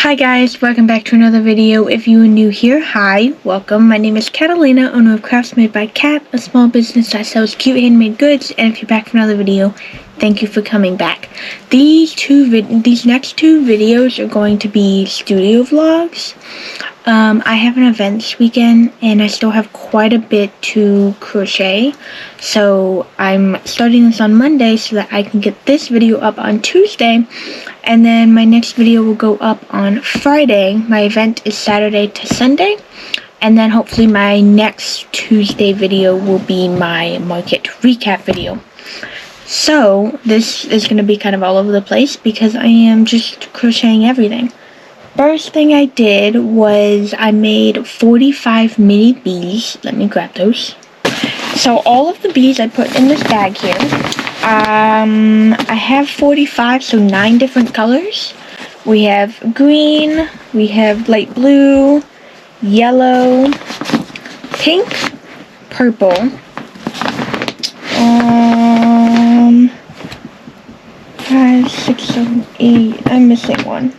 Hi guys, welcome back to another video. If you are new here, hi, welcome. My name is Catalina, owner of Krafts made by Kat, a small business that sells cute handmade goods. And if you're back for another video, thank you for coming back. These next two videos are going to be studio vlogs. I have an event this weekend and I still have quite a bit to crochet, so I'm starting this on Monday so that I can get this video up on Tuesday, and then my next video will go up on Friday. My event is Saturday to Sunday, and then hopefully my next Tuesday video will be my market recap video. So this is going to be kind of all over the place because I am just crocheting everything. First thing I did was I made 45 mini bees. Let me grab those. So all of the bees I put in this bag here. I have 45, so 9 different colors. We have green, we have light blue, yellow, pink, purple, 5, 6, 7, 8. I'm missing one.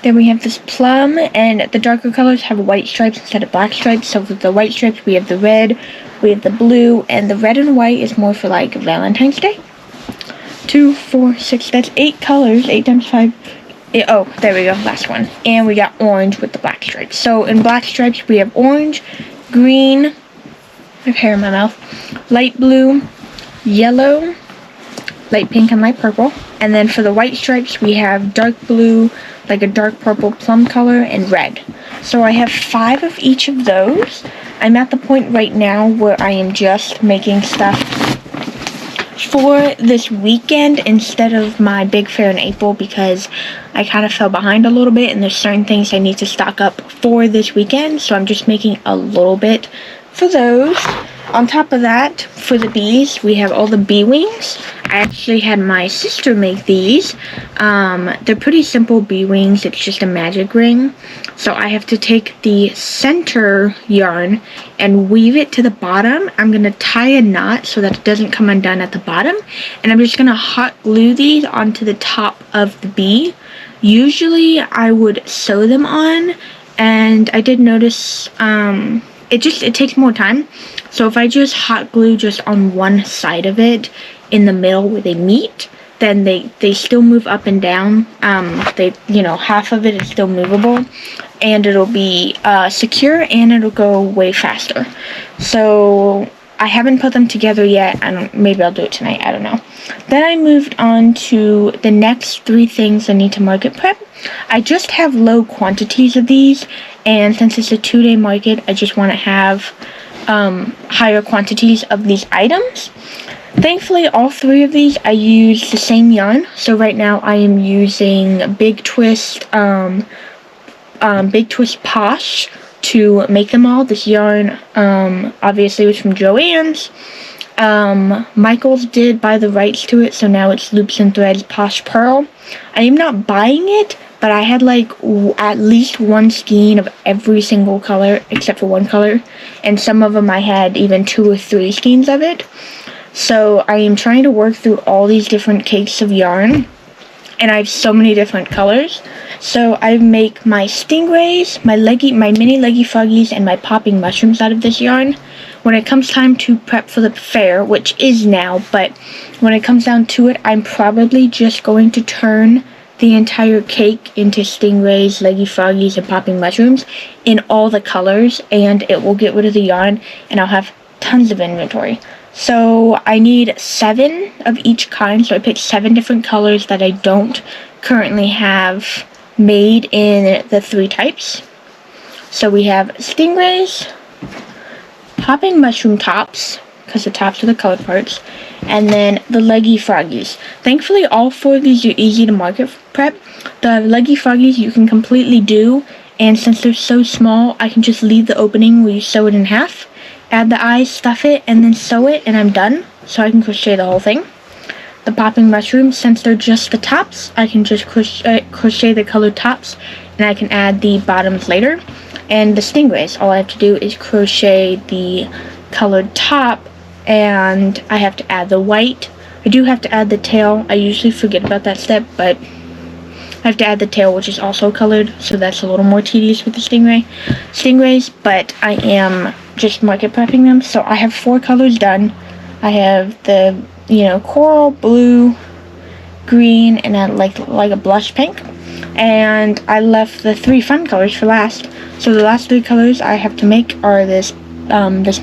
Then we have this plum, and the darker colors have white stripes instead of black stripes. So with the white stripes, we have the red, we have the blue, and the red and white is more for like Valentine's Day. 2, 4, 6, that's 8 colors, 8 times 5. Oh, there we go, last one. And we got orange with the black stripes. So in black stripes, we have orange, green, I have hair in my mouth, light blue, yellow, light pink, and light purple. And then for the white stripes, we have dark blue, like a dark purple plum color, and red. So I have 5 of each of those. I'm at the point right now where I am just making stuff for this weekend instead of my big fair in April, because I kind of fell behind a little bit and there's certain things I need to stock up for this weekend, so I'm just making a little bit for those. On top of that, for the bees, we have all the bee wings. I actually had my sister make these. They're pretty simple bee wings. It's just a magic ring. So I have to take the center yarn and weave it to the bottom. I'm going to tie a knot so that it doesn't come undone at the bottom. And I'm just going to hot glue these onto the top of the bee. Usually I would sew them on, and I did notice it takes more time. So if I just hot glue just on one side of it in the middle where they meet, then they still move up and down. Half of it is still movable, and it'll be secure, and it'll go way faster. So I haven't put them together yet. Maybe I'll do it tonight. I don't know. Then I moved on to the next 3 things I need to market prep. I just have low quantities of these, and since it's a 2-day market, I just want to have higher quantities of these items. Thankfully, all 3 of these I use the same yarn. So right now I am using Big Twist Posh to make them all. This yarn obviously was from Joann's. Michaels did buy the rights to it, so now it's Loops and Threads Posh Pearl. I am not buying it, but I had like at least 1 skein of every single color except for 1 color, and some of them I had even 2 or 3 skeins of it. So I am trying to work through all these different cakes of yarn, and I have so many different colors. So I make my stingrays, my mini leggy froggies, and my popping mushrooms out of this yarn. When it comes time to prep for the fair, which is now, but when it comes down to it, I'm probably just going to turn the entire cake into stingrays, leggy froggies, and popping mushrooms in all the colors, and it will get rid of the yarn, and I'll have tons of inventory. So I need 7 of each kind, so I picked 7 different colors that I don't currently have made in the 3 types. So we have stingrays, popping mushroom tops, because the tops are the colored parts, and then the leggy froggies. Thankfully, all 4 of these are easy to market prep. The leggy froggies you can completely do, and since they're so small, I can just leave the opening where you sew it in half, add the eyes, stuff it, and then sew it, and I'm done. So I can crochet the whole thing. The popping mushrooms, since they're just the tops, I can just crochet the colored tops, and I can add the bottoms later. And the stingrays, all I have to do is crochet the colored top, and I have to add the white I do have to add the tail. I usually forget about that step, but I have to add the tail, which is also colored, so that's a little more tedious with the stingrays, but I am just market prepping them. So I have 4 colors done. I have the, coral, blue, green, and then like a blush pink. And I left the 3 fun colors for last. So the last 3 colors I have to make are this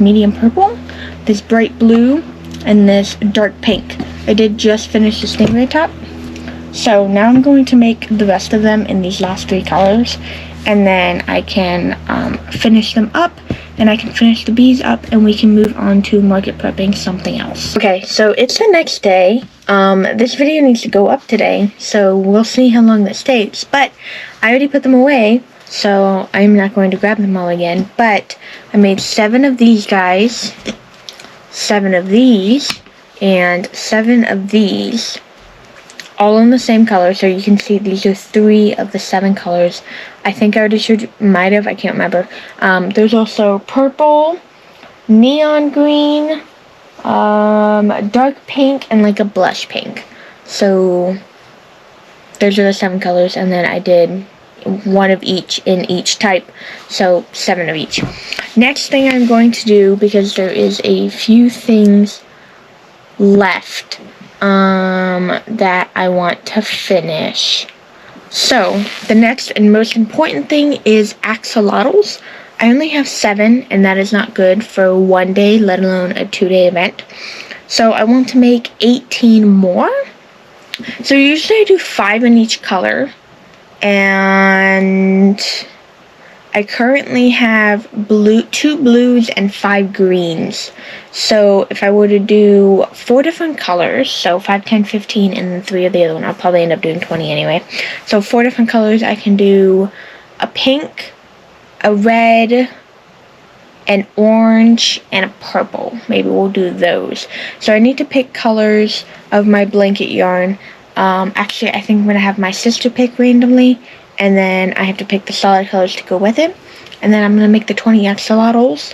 medium purple, this bright blue, and this dark pink. I did just finish the stingray top. So now I'm going to make the rest of them in these last 3 colors, and then I can finish them up, and I can finish the bees up, and we can move on to market prepping something else. Okay, so it's the next day. This video needs to go up today, so we'll see how long this takes, but I already put them away, so I'm not going to grab them all again, but I made 7 of these guys, 7 of these, and 7 of these, all in the same color. So you can see these are 3 of the 7 colors. I think I already might have, I can't remember. There's also purple, neon green, dark pink, and like a blush pink. So those are the 7 colors, and then I did 1 of each in each type, so 7 of each. Next thing I'm going to do, because there is a few things left that I want to finish. So the next and most important thing is axolotls. I only have 7, and that is not good for 1 day, let alone a 2-day event. So I want to make 18 more. So usually I do 5 in each color, and I currently have 2 blues and 5 greens. So if I were to do 4 different colors, so 5, 10, 15, and then 3 of the other one, I'll probably end up doing 20 anyway. So 4 different colors, I can do a pink, a red, an orange, and a purple. Maybe we'll do those. So I need to pick colors of my blanket yarn. Actually, I think I'm going to have my sister pick randomly, and then I have to pick the solid colors to go with it. And then I'm going to make the 20 axolotls.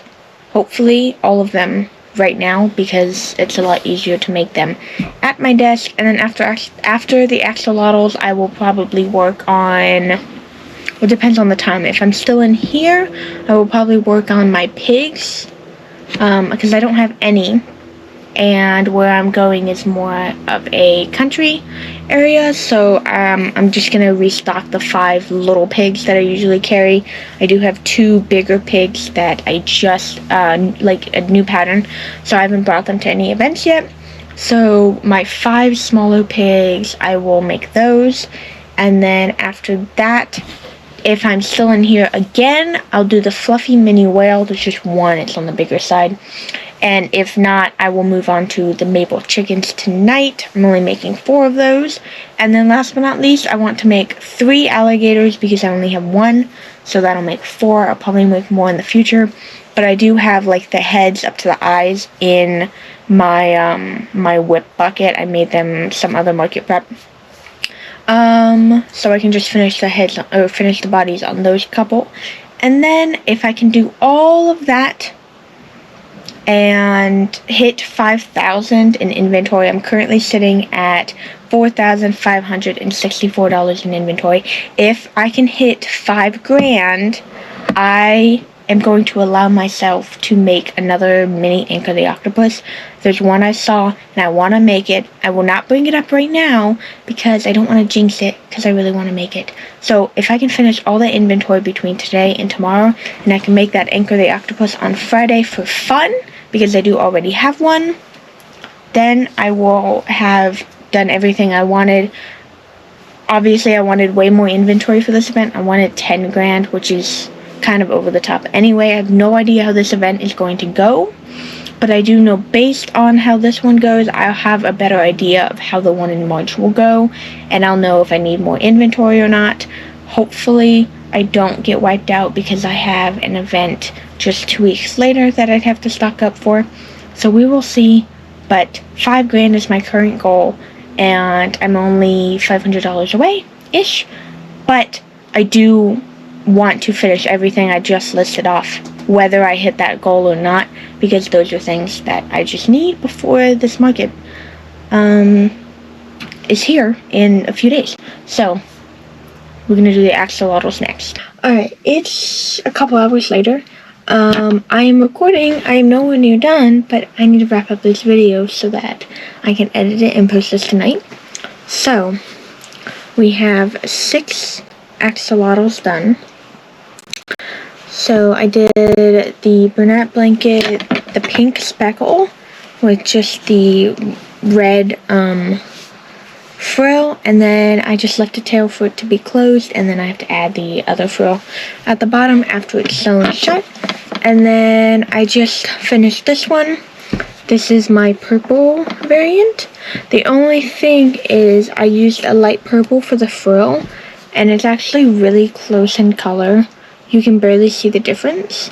Hopefully all of them right now, because it's a lot easier to make them at my desk. And then after the axolotls, I will probably work on, it depends on the time. If I'm still in here, I will probably work on my pigs, because I don't have any. And where I'm going is more of a country area, so I'm just going to restock the 5 little pigs that I usually carry. I do have 2 bigger pigs that I just, like a new pattern, so I haven't brought them to any events yet. So my 5 smaller pigs, I will make those, and then after that, if I'm still in here again, I'll do the fluffy mini whale. There's just 1, it's on the bigger side. And if not, I will move on to the maple chickens tonight. I'm only making 4 of those. And then last but not least, I want to make 3 alligators because I only have 1. So that'll make 4. I'll probably make more in the future. But I do have like the heads up to the eyes in my my whip bucket. I made them some other market prep. So I can just finish the heads, or finish the bodies on those couple. And then if I can do all of that and hit 5,000 in inventory, I'm currently sitting at $4,564 in inventory. If I can hit 5 grand, I am going to allow myself to make another mini Anchor the Octopus. There's one I saw, and I want to make it. I will not bring it up right now, because I don't want to jinx it, because I really want to make it. So, if I can finish all the inventory between today and tomorrow, and I can make that Anchor the Octopus on Friday for fun, because I do already have one, then I will have done everything I wanted. Obviously, I wanted way more inventory for this event. I wanted 10 grand, which is kind of over the top anyway. I have no idea how this event is going to go, but I do know based on how this one goes, I'll have a better idea of how the one in March will go, and I'll know if I need more inventory or not. Hopefully I don't get wiped out because I have an event just 2 weeks later that I'd have to stock up for, so we will see. But 5 grand is my current goal, and I'm only $500 away ish, but I do want to finish everything I just listed off, whether I hit that goal or not, because those are things that I just need before this market. is here in a few days. So we're gonna do the axolotls next. Alright, it's a couple hours later. I am recording. I am nowhere near done, but I need to wrap up this video so that I can edit it and post this tonight. So we have 6 axolotls done. So I did the brunette blanket, the pink speckle with just the red frill, and then I just left the tail for it to be closed, and then I have to add the other frill at the bottom after it's sewn shut. And then I just finished this one. This is my purple variant. The only thing is I used a light purple for the frill, and it's actually really close in color. You can barely see the difference.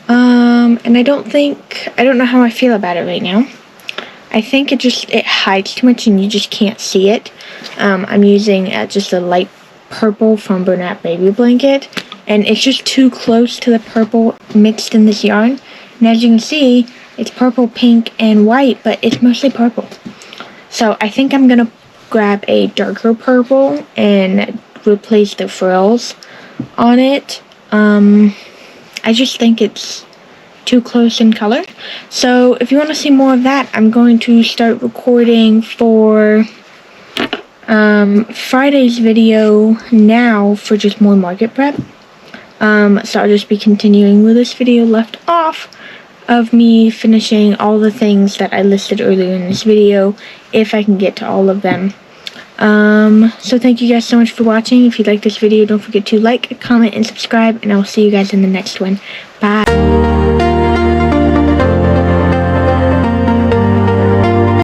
And I don't know how I feel about it right now. I think it hides too much and you just can't see it. I'm using just a light purple from Bernat Baby Blanket, and it's just too close to the purple mixed in this yarn. And as you can see, it's purple, pink, and white, but it's mostly purple. So I think I'm gonna grab a darker purple and replace the frills on it. I just think it's too close in color. So if you want to see more of that, I'm going to start recording for Friday's video now for just more market prep. So I'll just be continuing with this video left off of me finishing all the things that I listed earlier in this video, if I can get to all of them. So thank you guys so much for watching. If you like this video, don't forget to like, comment, and subscribe, and I'll see you guys in the next one. Bye.